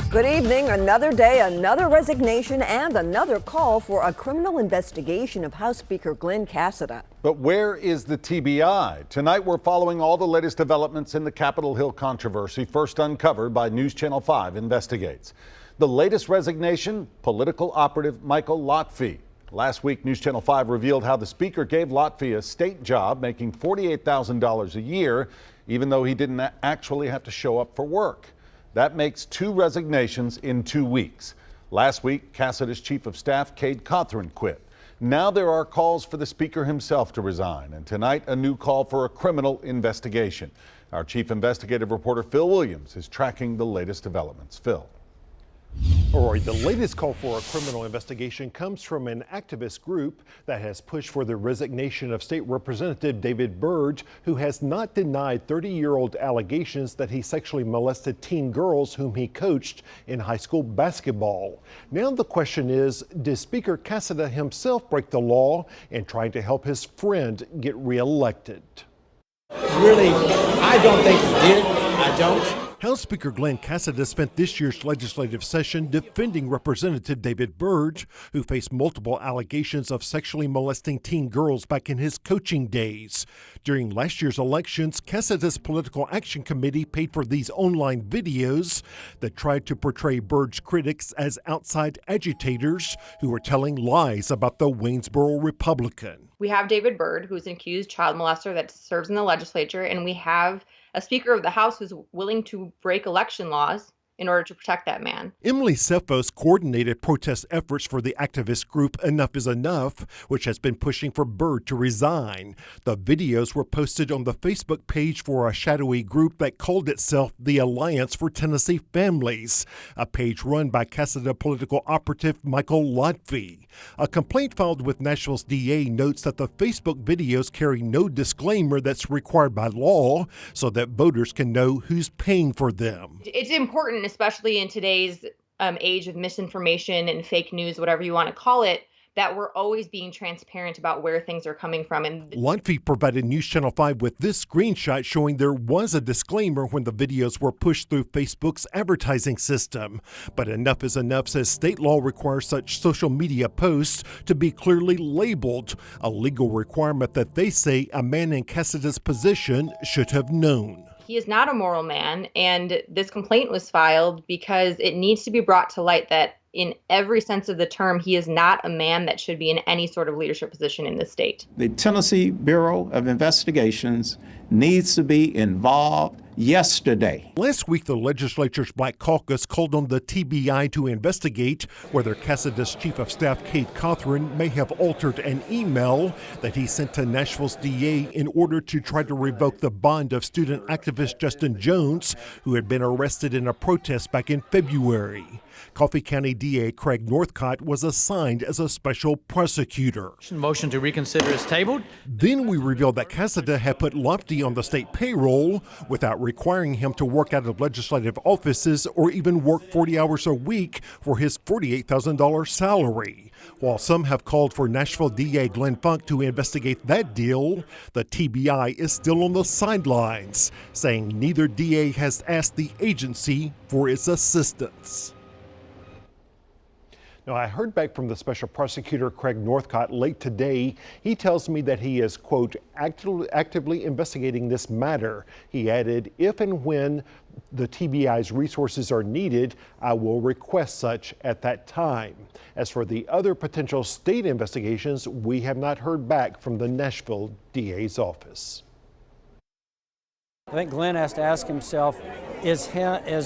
Good evening. Another day, another resignation, and another call for a criminal investigation of House Speaker Glen Casada. But where is the TBI? Tonight we're following all the latest developments in the Capitol Hill controversy, first uncovered by News Channel 5 Investigates. The latest resignation, political operative Michael Lotfy. Last week, News Channel 5 revealed how the speaker gave Lotfy a state job making $48,000 a year, even though he didn't actually have to show up for work. That makes 2 resignations in 2 weeks. Last week, Casada's chief of staff, Cade Cothran, quit. Now there are calls for the speaker himself to resign, and tonight a new call for a criminal investigation. Our chief investigative reporter, Phil Williams, is tracking the latest developments. Phil. Roy, the latest call for a criminal investigation comes from an activist group that has pushed for the resignation of State Representative David Byrd, who has not denied 30-year-old allegations that he sexually molested teen girls whom he coached in high school basketball. Now the question is, did Speaker Casada himself break the law in trying to help his friend get reelected? Really, I don't think he did. I don't. House Speaker Glen Casada spent this year's legislative session defending Representative David Byrd, who faced multiple allegations of sexually molesting teen girls back in his coaching days. During last year's elections, Casada's Political Action Committee paid for these online videos that tried to portray Byrd's critics as outside agitators who were telling lies about the Waynesboro Republican. We have David Byrd, who's an accused child molester that serves in the legislature, and we have a Speaker of the House who's willing to break election laws in order to protect that man. Emily Cephos coordinated protest efforts for the activist group Enough is Enough, which has been pushing for Byrd to resign. The videos were posted on the Facebook page for a shadowy group that called itself the Alliance for Tennessee Families, a page run by Casada political operative Michael Lotfy. A complaint filed with Nashville's DA notes that the Facebook videos carry no disclaimer that's required by law so that voters can know who's paying for them. It's important, especially in today's age of misinformation and fake news, whatever you want to call it, that we're always being transparent about where things are coming from. And Lotfy provided News Channel 5 with this screenshot showing there was a disclaimer when the videos were pushed through Facebook's advertising system. But Enough is Enough says state law requires such social media posts to be clearly labeled, a legal requirement that they say a man in Casada's position should have known. He is not a moral man, and this complaint was filed because it needs to be brought to light that in every sense of the term, he is not a man that should be in any sort of leadership position in this state. The Tennessee Bureau of Investigations needs to be involved yesterday. Last week, the legislature's Black Caucus called on the TBI to investigate whether Casada's chief of staff, Cade Cothran, may have altered an email that he sent to Nashville's DA in order to try to revoke the bond of student activist Justin Jones, who had been arrested in a protest back in February. Coffee County DA Craig Northcott was assigned as a special prosecutor. Motion to reconsider is tabled. Then we revealed that Casada had put Lotfy on the state payroll without requiring him to work out of legislative offices or even work 40 hours a week for his $48,000 salary. While some have called for Nashville DA Glenn Funk to investigate that deal, the TBI is still on the sidelines, saying neither DA has asked the agency for its assistance. Now, I heard back from the special prosecutor, Craig Northcott, late today. He tells me that he is, quote, actively investigating this matter. He added, if and when the TBI's resources are needed, I will request such at that time. As for the other potential state investigations, we have not heard back from the Nashville DA's office. I think Glenn has to ask himself, is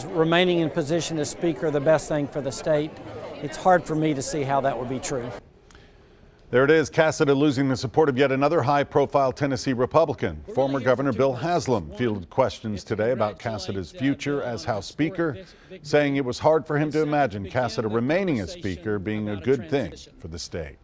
remaining in position as Speaker the best thing for the state? It's hard for me to see how that would be true. There it is, Casada losing the support of yet another high-profile Tennessee Republican. Former Governor Bill Haslam fielded questions today about Casada's future as House Speaker, saying it was hard for him to imagine Casada remaining as Speaker being a good thing for the state.